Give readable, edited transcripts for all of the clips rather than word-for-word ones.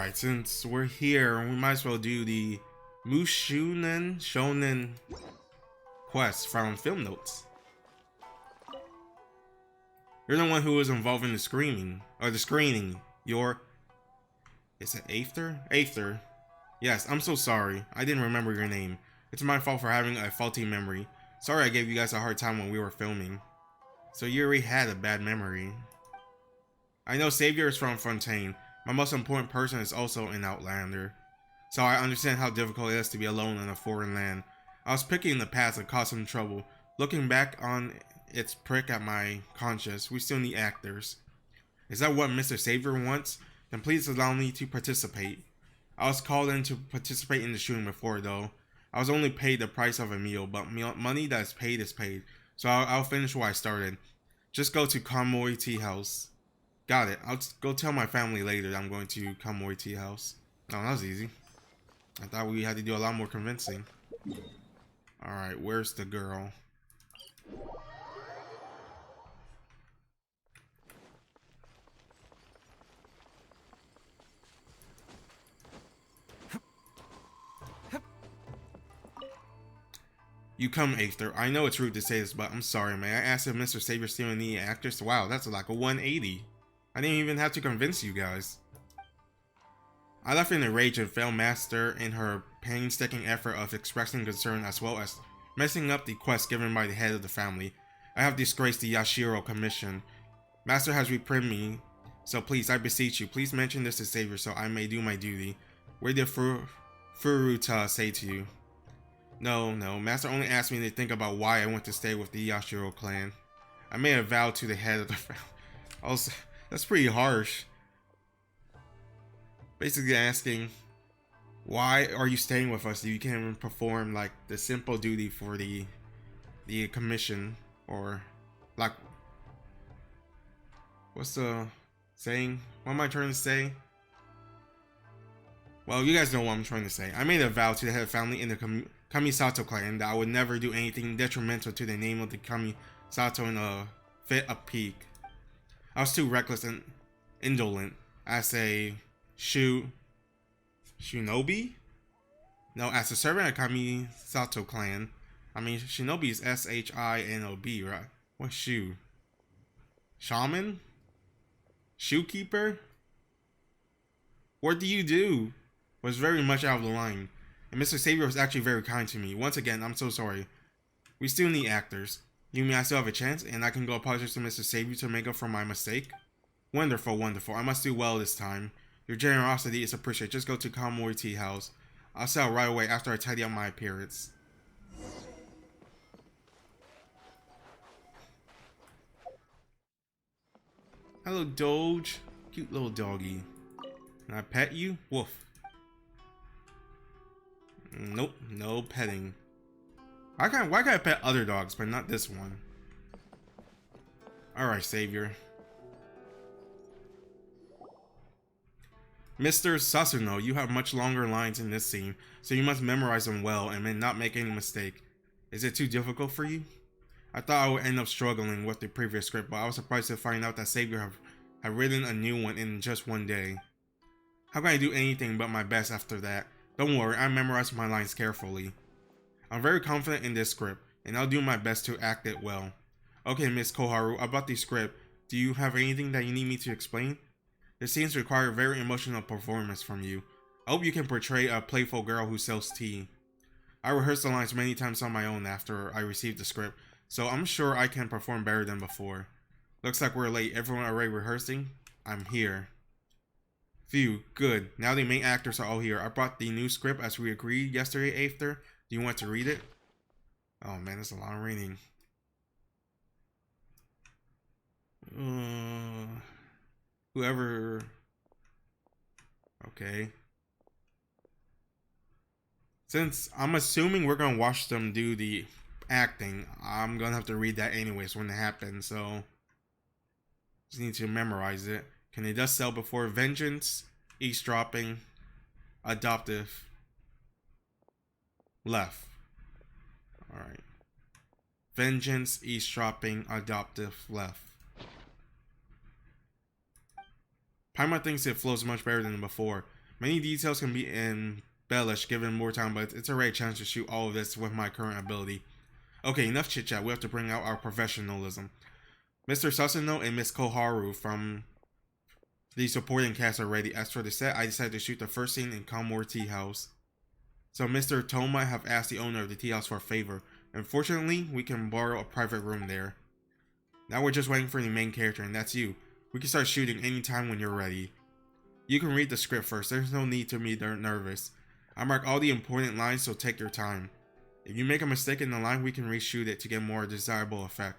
Alright, since we're here, we might as well do the Mushounin quest from film notes. You're the one who was involved in the screening. Is it Aether? Aether. Yes, I'm so sorry. I didn't remember your name. It's my fault for having a faulty memory. Sorry I gave you guys a hard time when we were filming. So you already had a bad memory. I know Savior is from Fontaine. My most important person is also an Outlander. So I understand how difficult it is to be alone in a foreign land. I was picking the path that caused some trouble. Looking back on its prick at my conscience, we still need actors. Is that what Mr. Savior wants? Then please allow me to participate. I was called in to participate in the shooting before though. I was only paid the price of a meal, but money that is paid. So I'll finish what I started. Just go to Kamui Tea House. Got it. I'll just go tell my family later that I'm going to Kamui Tea House. Oh, that was easy. I thought we had to do a lot more convincing. Alright, where's the girl? You come, Aether. I know it's rude to say this, but I'm sorry. May I ask if Mr. Savior still need actors? Wow, that's like a 180. I didn't even have to convince you guys. I left in a rage and failed Master in her painstaking effort of expressing concern as well as messing up the quest given by the head of the family. I have disgraced the Yashiro Commission. Master has reprimanded me, so please, I beseech you, please mention this to Savior so I may do my duty. What did Furuta say to you? No, Master only asked me to think about why I want to stay with the Yashiro clan. I made a vow to the head of the family. That's pretty harsh. Basically asking, why are you staying with us if you can't even perform like the simple duty for the commission, or like, what's the saying? What am I trying to say? Well, you guys know what I'm trying to say. I made a vow to the head of family in the Kamisato clan that I would never do anything detrimental to the name of the Kamisato in a fit of pique. I was too reckless and indolent as a shinobi? No, as a servant of Kamisato clan. I mean, shinobi is S-H-I-N-O-B, right? What's shu? Shaman? Shoekeeper? What do you do? Was very much out of the line. And Mr. Savior was actually very kind to me. Once again, I'm so sorry. We still need actors. You mean I still have a chance, and I can go apologize to Mr. Savior to make up for my mistake? Wonderful, wonderful. I must do well this time. Your generosity is appreciated. Just go to Kamui Tea House. I'll sell right away after I tidy up my appearance. Hello, Doge. Cute little doggy. Can I pet you? Woof. Nope, no petting. Why can't I pet other dogs, but not this one? Alright, Savior. Mr. Sasuno, you have much longer lines in this scene, so you must memorize them well and may not make any mistake. Is it too difficult for you? I thought I would end up struggling with the previous script, but I was surprised to find out that Savior have written a new one in just one day. How can I do anything but my best after that? Don't worry, I memorized my lines carefully. I'm very confident in this script, and I'll do my best to act it well. Okay, Miss Koharu, about the script, do you have anything that you need me to explain? The scenes require a very emotional performance from you. I hope you can portray a playful girl who sells tea. I rehearsed the lines many times on my own after I received the script, so I'm sure I can perform better than before. Looks like we're late. Everyone already rehearsing? I'm here. Phew, good. Now the main actors are all here. I brought the new script as we agreed yesterday, Aether. Do you want to read it? Oh man, that's a lot of reading. Whoever... Okay. Since I'm assuming we're gonna watch them do the acting, I'm gonna have to read that anyways when it happens, so... Just need to memorize it. Can they just sell before vengeance, eavesdropping, adoptive, left. Alright. Vengeance, eavesdropping, adoptive, left. Paimon thinks it flows much better than before. Many details can be embellished given more time, but it's already a challenge to shoot all of this with my current ability. Okay, enough chit chat. We have to bring out our professionalism. Mr. Sasuno and Miss Koharu from the supporting cast are ready. As for the set, I decided to shoot the first scene in Kamor Tea House. So Mr. Toma have asked the owner of the tea house for a favor. Unfortunately, we can borrow a private room there. Now we're just waiting for the main character, and that's you. We can start shooting anytime when you're ready. You can read the script first. There's no need to be nervous. I mark all the important lines, so take your time. If you make a mistake in the line, we can reshoot it to get more desirable effect.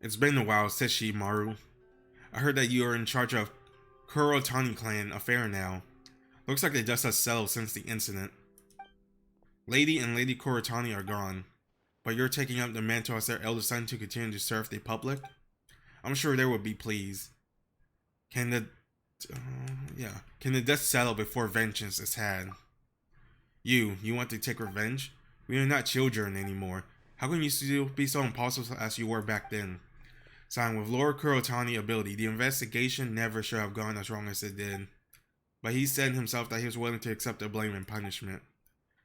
It's been a while, said Shimaru. I heard that you are in charge of Kurotani clan affair now. Looks like the dust has settled since the incident. Lady and Lady Kurotani are gone, but you're taking up the mantle as their eldest son to continue to serve the public? I'm sure they would be pleased. Can the dust settle before vengeance is had? You want to take revenge? We are not children anymore. How can you still be so impulsive as you were back then? Signed, with Lord Kurotani ability, the investigation never should have gone as wrong as it did. But he said himself that he was willing to accept the blame and punishment.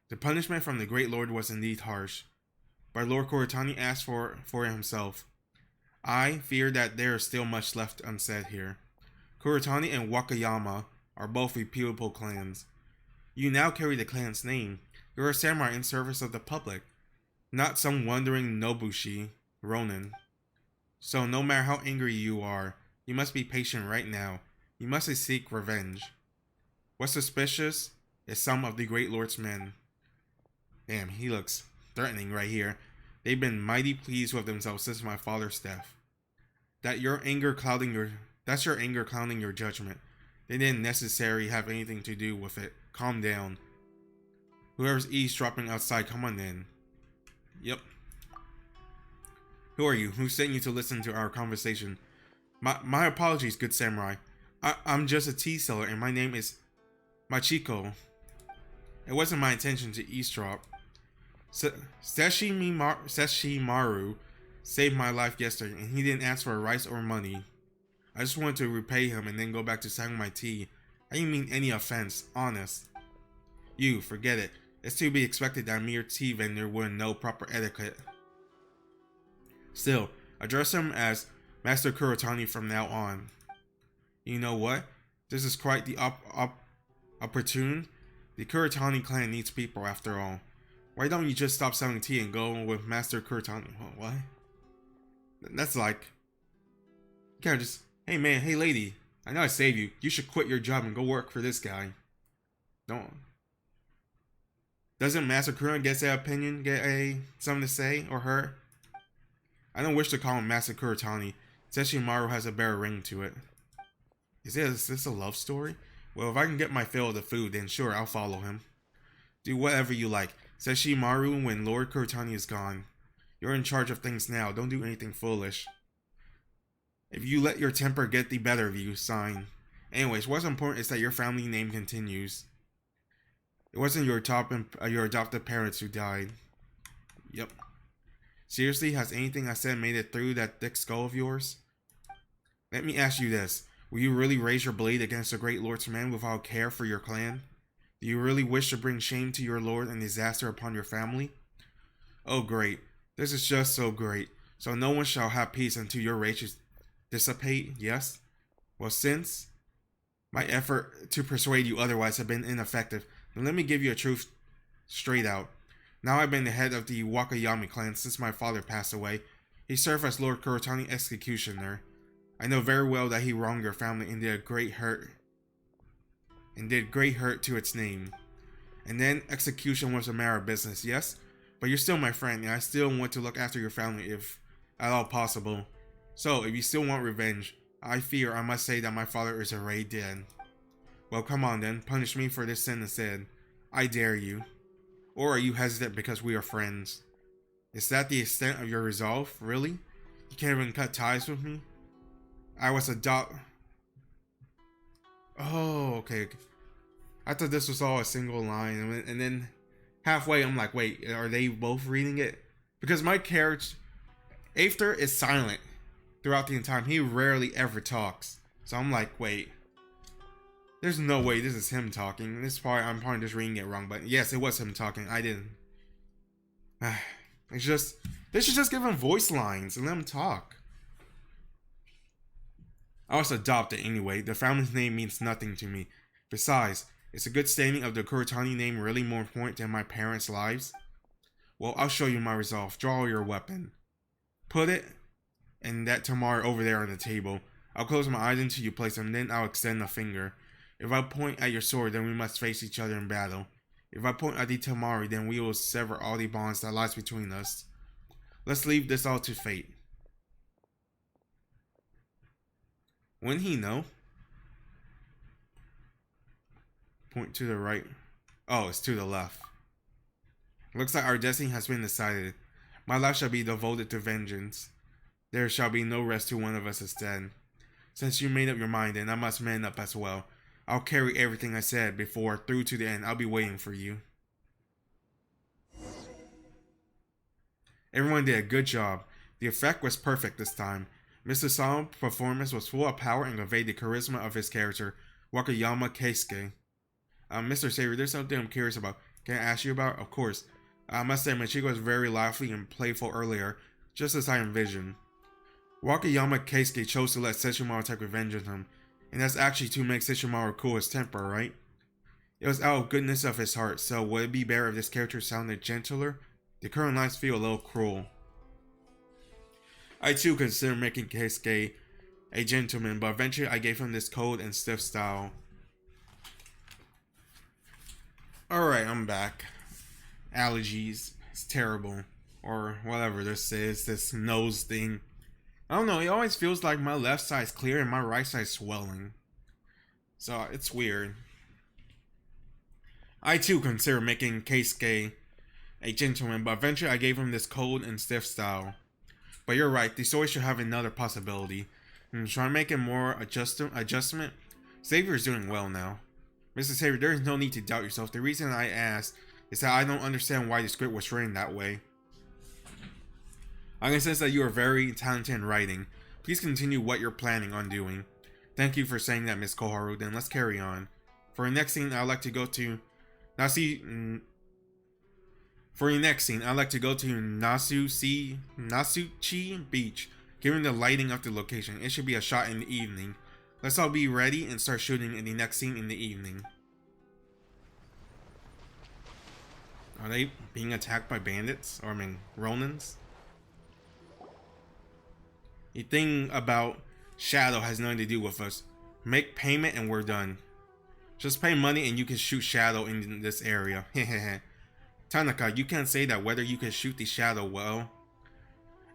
The punishment from the Great Lord was indeed harsh, but Lord Kurotani asked for it himself. I fear that there is still much left unsaid here. Kurotani and Wakayama are both reputable clans. You now carry the clan's name. You're a samurai in service of the public, not some wandering Nobushi Ronin. So no matter how angry you are, you must be patient right now. You must seek revenge. What's suspicious is some of the Great Lord's men. Damn, he looks threatening right here. They've been mighty pleased with themselves since my father's death. That's your anger clouding your judgment. They didn't necessarily have anything to do with it. Calm down. Whoever's eavesdropping outside, come on in. Yep. Who are you? Who sent you to listen to our conversation? My apologies, good samurai. I'm just a tea seller, and my name is Machiko. It wasn't my intention to eavesdrop. Sesshimaru saved my life yesterday, and he didn't ask for rice or money. I just wanted to repay him and then go back to selling my tea. I didn't mean any offense, honest. You, forget it. It's to be expected that a mere tea vendor wouldn't know proper etiquette. Still, address him as Master Kurotani from now on. You know what? This is quite the opportune. The Kurotani clan needs people after all. Why don't you just stop selling tea and go with Master Kurotani? What? That's like... You can't just... Hey man, hey lady. I know I saved you. You should quit your job and go work for this guy. Don't... Doesn't Master Kurotani get that opinion? Something to say? Or her? I don't wish to call him Master Kurotani. Sesshimaru has a better ring to it. Is this a love story? Well, if I can get my fill of the food, then sure, I'll follow him. Do whatever you like. Sesshimaru, when Lord Kurotani is gone. You're in charge of things now. Don't do anything foolish. If you let your temper get the better of you, sign. Anyways, what's important is that your family name continues. It wasn't your adopted parents who died. Yep. Seriously, has anything I said made it through that thick skull of yours? Let me ask you this. Will you really raise your blade against the Great Lord's men without care for your clan? Do you really wish to bring shame to your lord and disaster upon your family? Oh great. This is just so great. So no one shall have peace until your rage dissipate, yes? Well, since my effort to persuade you otherwise have been ineffective, then let me give you a truth straight out. Now I've been the head of the Wakayama clan since my father passed away. He served as Lord Kurotani executioner. I know very well that he wronged your family and did great hurt to its name. And then execution was a matter of business, yes? But you're still my friend, and I still want to look after your family if at all possible. So, if you still want revenge, I fear I must say that my father is already dead. Well, come on then, punish me for this sin instead. I dare you. Or are you hesitant because we are friends? Is that the extent of your resolve, really? You can't even cut ties with me? I was Oh, okay. I thought this was all a single line, and then halfway I'm like, wait, are they both reading it? Because my character, After, is silent throughout the entire time. He rarely ever talks. So I'm like, wait. There's no way this is him talking. I'm probably just reading it wrong, but yes, it was him talking. I didn't. It's just, they should just give him voice lines and let him talk. I was adopted anyway. The family's name means nothing to me. Besides, is the good standing of the Kuretani name really more important than my parents' lives? Well, I'll show you my resolve. Draw your weapon. Put it and that tamari over there on the table. I'll close my eyes until you place them, then I'll extend a finger. If I point at your sword, then we must face each other in battle. If I point at the tamari, then we will sever all the bonds that lies between us. Let's leave this all to fate. Wouldn't he know? Point to the right. Oh, it's to the left. Looks like our destiny has been decided. My life shall be devoted to vengeance. There shall be no rest till one of us is dead. Since you made up your mind, then I must man up as well. I'll carry everything I said before through to the end. I'll be waiting for you. Everyone did a good job. The effect was perfect this time. Mr. Solo's performance was full of power and conveyed the charisma of his character, Wakayama Keisuke. Mr. Savior, there's something I'm curious about. Can I ask you about? Of course. I must say, Machiko was very lively and playful earlier, just as I envisioned. Wakayama Keisuke chose to let Sesshomaru take revenge on him, and that's actually to make Sesshomaru cool his temper, right? It was out of goodness of his heart, so would it be better if this character sounded gentler? The current lines feel a little cruel. I too consider making Keisuke a gentleman, but eventually I gave him this cold and stiff style. Alright, I'm back. Allergies. It's terrible. Or whatever this is, this nose thing. I don't know, it always feels like my left side's clear and my right side's swelling. So, it's weird. I too consider making Keisuke a gentleman, but eventually I gave him this cold and stiff style. But you're right, the story should have another possibility. Should I make it more adjustment? Xavier is doing well now. Mr. Xavier, there is no need to doubt yourself. The reason I asked is that I don't understand why the script was written that way. I can sense that you are very talented in writing. Please continue what you're planning on doing. Thank you for saying that, Miss Koharu. Then let's carry on. For the next scene, I'd like to go to Nasuchi Beach. Given the lighting of the location, it should be a shot in the evening. Let's all be ready and start shooting in the next scene in the evening. Are they being attacked by bandits? Or I mean, Ronins? The thing about Shadow has nothing to do with us. Make payment and we're done. Just pay money and you can shoot Shadow in this area. Hehehe. Tanaka, you can't say that whether you can shoot the Shadow well.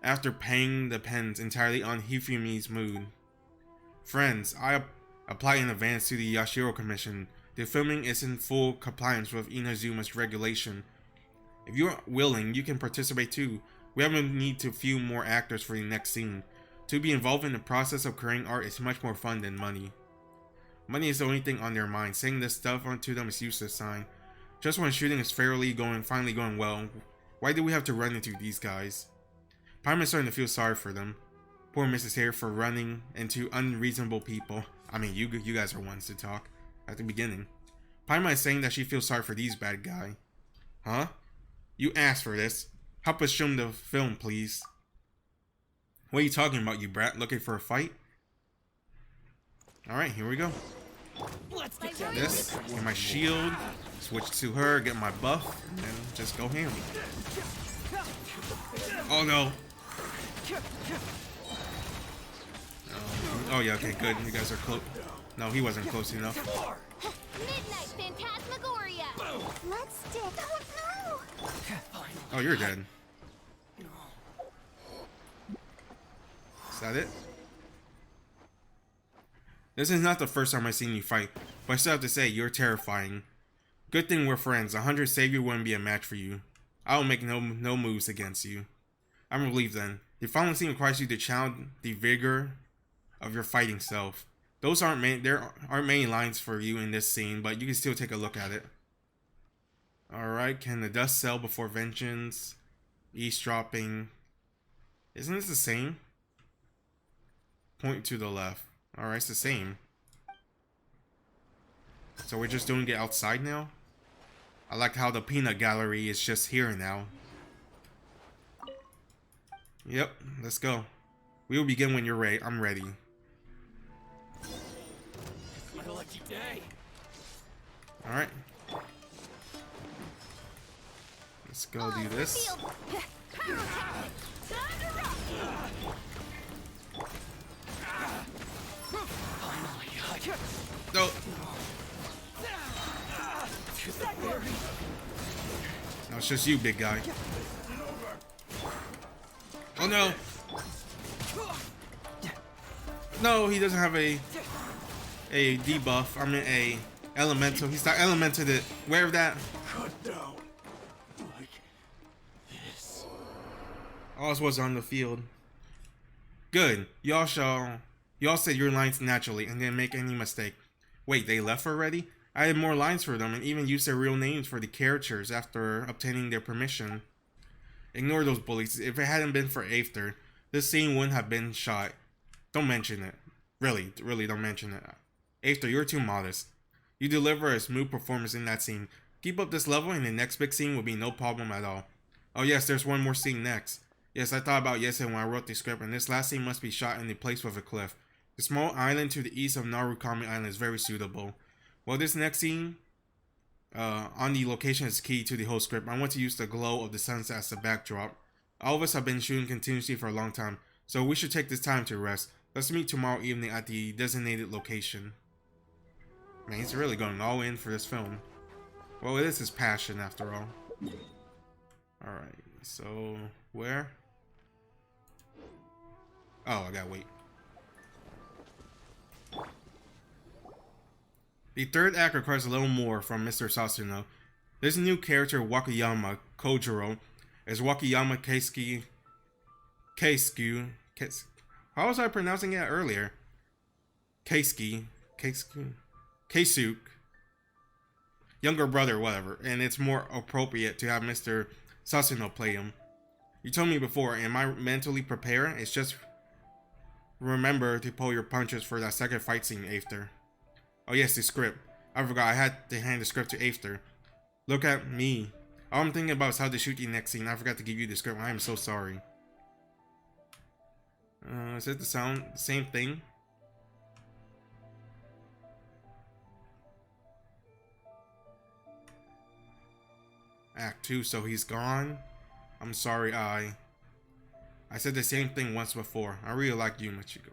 After paying depends entirely on Hifumi's mood. Friends, I apply in advance to the Yashiro Commission. The filming is in full compliance with Inazuma's regulation. If you are willing, you can participate too. We have a need to few more actors for the next scene. To be involved in the process of creating art is much more fun than money. Money is the only thing on their mind. Saying this stuff onto them is useless sign. Just when shooting is finally going well, why do we have to run into these guys? Paimon's starting to feel sorry for them. Poor Mrs. Hare for running into unreasonable people. I mean, you guys are ones to talk at the beginning. Paimon is saying that she feels sorry for these bad guys. Huh? You asked for this. Help us show them the film, please. What are you talking about, you brat? Looking for a fight? Alright, here we go. Let's get This, get my shield, switch to her, get my buff, and then just go ham. Oh no. Oh yeah, okay, good. You guys are close. No, he wasn't close enough. Midnight Phantasmagoria. Let's stick. Oh no. Oh, you're dead. Is that it? This is not the first time I've seen you fight, but I still have to say, you're terrifying. Good thing we're friends. 100 Savior wouldn't be a match for you. I will make no moves against you. I'm relieved then. The final scene requires you to channel the vigor of your fighting self. There aren't many lines for you in this scene, but you can still take a look at it. Alright, can the dust sell before vengeance? Eavesdropping. Isn't this the same? Point to the left. Alright, it's the same. So we're just doing it outside now? I like how the peanut gallery is just here now. Yep, let's go. We will begin when you're ready. I'm ready. It's my lucky day. Alright. Let's go do this. No. No, it's just you, big guy. Oh no. No, he doesn't have a debuff. I mean a elemental. He's not elemented it. Where of that? Cut down. Like this. Oz was on the field. Good. Y'all said your lines naturally and didn't make any mistake. Wait, they left already? I had more lines for them and even used their real names for the characters after obtaining their permission. Ignore those bullies. If it hadn't been for Aether, this scene wouldn't have been shot. Don't mention it. Really don't mention it. Aether, you're too modest. You deliver a smooth performance in that scene. Keep up this level and the next big scene will be no problem at all. Oh yes, there's one more scene next. Yes, I thought about yesterday when I wrote the script, and this last scene must be shot in the place with a cliff. The small island to the east of Narukami Island is very suitable. Well, this next scene on the location is key to the whole script. I want to use the glow of the sunset as the backdrop. All of us have been shooting continuously for a long time, so we should take this time to rest. Let's meet tomorrow evening at the designated location. Man, he's really going all in for this film. Well, it is his passion after all. Alright, so where? Oh, I gotta wait. The third act requires a little more from Mr. Sasuno. This new character, Wakayama Kojiro, is Wakayama Keisuke. How was I pronouncing it earlier? Keisuke. Younger brother, whatever. And it's more appropriate to have Mr. Sasuno play him. You told me before, am I mentally prepared? It's just remember to pull your punches for that second fight scene after. Oh yes, the script. I forgot I had to hand the script to Aether. Look at me. All I'm thinking about is how to shoot the next scene. I forgot to give you the script. I am so sorry. Is it the same thing? Act 2, so he's gone? I'm sorry, I said the same thing once before. I really like you, Machiko.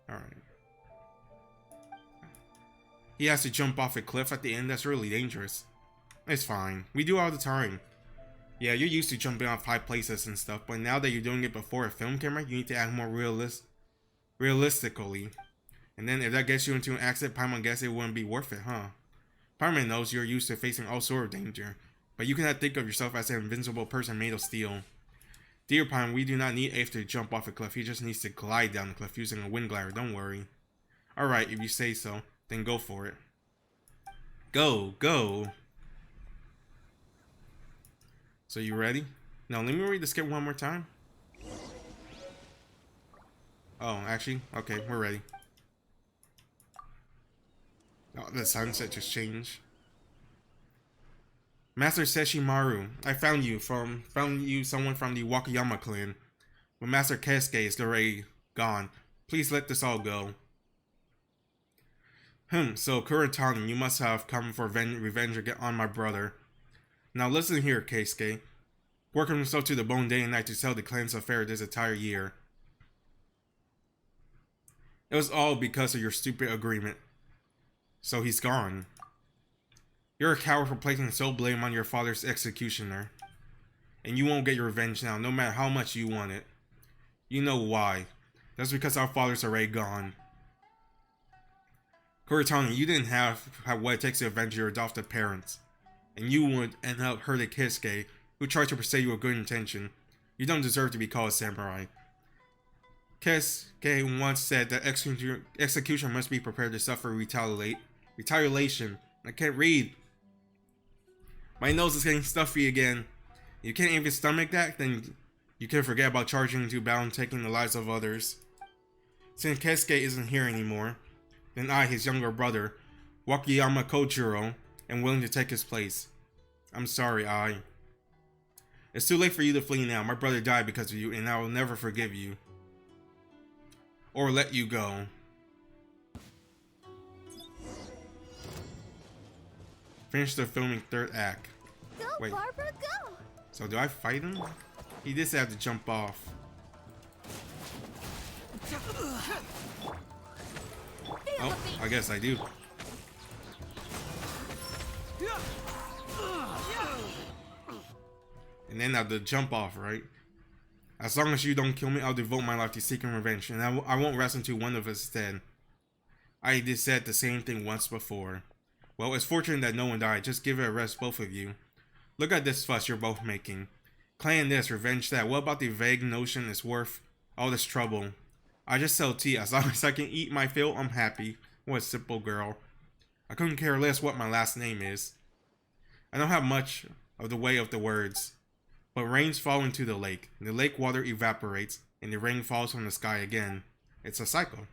Alright. He has to jump off a cliff at the end. That's really dangerous. It's fine. We do all the time. Yeah, you're used to jumping off high places and stuff, but now that you're doing it before a film camera, you need to act more realistically. And then if that gets you into an accident, Paimon guess it wouldn't be worth it, huh? Paimon knows you're used to facing all sort of danger, but you cannot think of yourself as an invincible person made of steel. Dear Paimon, we do not need Aether to jump off a cliff. He just needs to glide down the cliff using a wind glider. Don't worry. Alright, if you say so. Then go for it. Go. So you ready? Now let me read the script one more time. Oh, actually, okay, we're ready. Oh, the sunset just changed. Master Sesshimaru, I found you someone from the Wakayama clan. But Master Keisuke is already gone. Please let this all go. So Kuretani, you must have come for revenge on my brother. Now listen here, Keisuke. Working himself to the bone day and night to sell the clan's affair this entire year. It was all because of your stupid agreement. So he's gone. You're a coward for placing sole blame on your father's executioner. And you won't get your revenge now, no matter how much you want it. You know why. That's because our father's already gone. Kuretani, you didn't have what it takes to avenge your adopted parents. And you would end up hurting Keisuke, who tried to persuade you with good intention. You don't deserve to be called a samurai. Keisuke once said that execution must be prepared to suffer retaliation. I can't read. My nose is getting stuffy again. You can't even stomach that? Then you can forget about charging into battle and taking the lives of others. Since Keisuke isn't here anymore, then I, his younger brother, Wakayama Kojiro, am willing to take his place. I'm sorry, I. It's too late for you to flee now. My brother died because of you, and I will never forgive you. Or let you go. Finish the filming third act. Go, Wait. Barbara, go! So do I fight him? He just have to jump off. Oh, I guess I do. And then I have to jump off, right? As long as you don't kill me, I'll devote my life to seeking revenge, and I won't rest until one of us is dead. I did said the same thing once before. Well, it's fortunate that no one died. Just give it a rest, both of you. Look at this fuss you're both making. Claim this, revenge that. What about the vague notion it's worth all this trouble? I just sell tea. As long as I can eat my fill, I'm happy. What a simple girl. I couldn't care less what my last name is. I don't have much of the way of the words. But rains fall into the lake water evaporates, and the rain falls from the sky again. It's a cycle.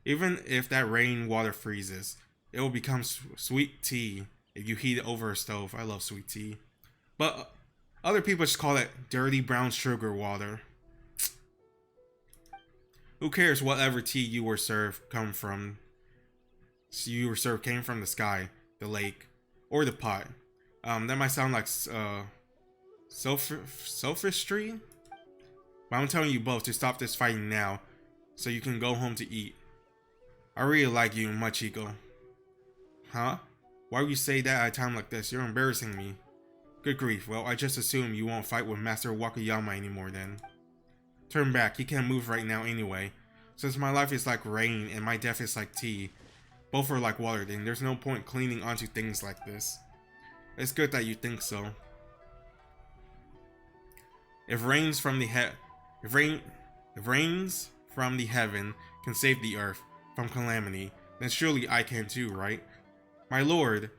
Even if that rain water freezes, it will become sweet tea if you heat it over a stove. I love sweet tea. But other people just call it dirty brown sugar water. Who cares whatever tea you were served came from the sky, the lake, or the pot. That might sound like sophistry, but I'm telling you both to stop this fighting now, so you can go home to eat. I really like you, Machiko. Huh? Why would you say that at a time like this? You're embarrassing me. Good grief. Well, I just assume you won't fight with Master Wakayama anymore then. Turn back. He can't move right now anyway. Since my life is like rain and my death is like tea, both are like water, then there's no point clinging onto things like this. It's good that you think so. If rains from the heaven can save the earth from calamity, then surely I can too, right? My lord,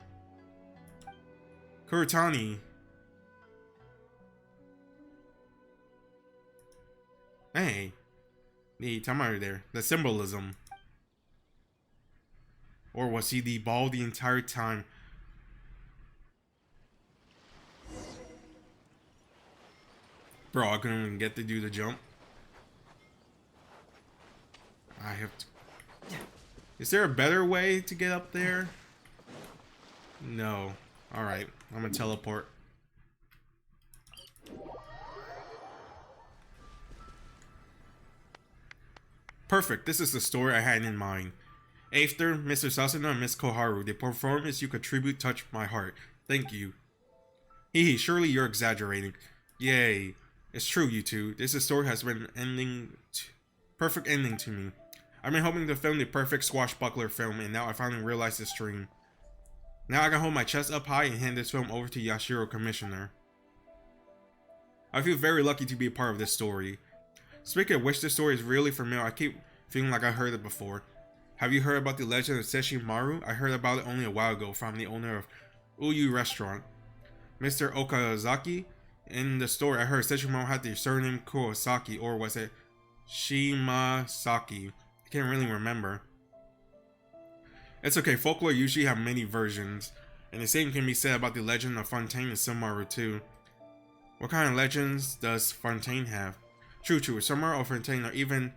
Kuretani. Hey, tell me right there. The symbolism. Or was he the ball the entire time? Bro, I couldn't even get to do the jump. I have to... Is there a better way to get up there? No. Alright, I'm gonna teleport. Perfect, this is the story I had in mind. After Mr. Sasano and Miss Koharu, the performance you contribute touched my heart. Thank you. Hee, surely you're exaggerating. Yay. It's true, you two. This story has been perfect ending to me. I've been hoping to film the perfect swashbuckler film, and now I finally realized this dream. Now I can hold my chest up high and hand this film over to Yashiro Commissioner. I feel very lucky to be a part of this story. Speaking of which, this story is really familiar. I keep feeling like I heard it before. Have you heard about the legend of Sesshimaru? I heard about it only a while ago from the owner of Uyu Restaurant, Mr. Okazaki. In the story, I heard Sesshimaru had the surname Kurosaki, or was it Shimasaki? I can't really remember. It's okay, folklore usually have many versions, and the same can be said about the legend of Fontaine and Samaru too. What kind of legends does Fontaine have? True, Samaru or Fontaine or even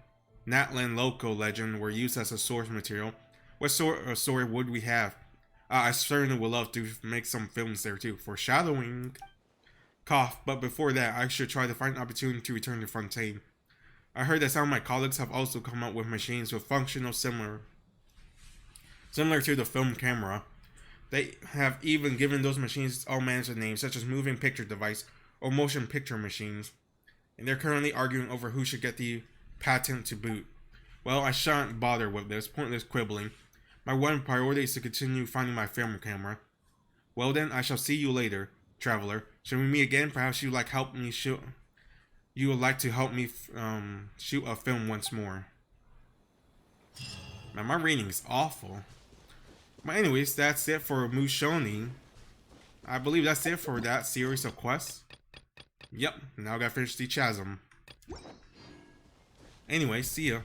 Natlan Loco legend were used as a source material. What sort of story would we have? I certainly would love to make some films there too. Foreshadowing. Cough, but before that, I should try to find an opportunity to return to Fontaine. I heard that some of my colleagues have also come up with machines with functional similar to the film camera. They have even given those machines all manner of names, such as moving picture device or motion picture machines. And they're currently arguing over who should get the patent to boot. Well, I shan't bother with this pointless quibbling. My one priority is to continue finding my film camera. Well then, I shall see you later, traveler. Should we meet again? Perhaps you would like to help me shoot a film once more. Man, my reading is awful. But anyways, that's it for Mushounin. I believe that's it for that series of quests. Yep, now I gotta finish the Chasm. Anyway, see ya.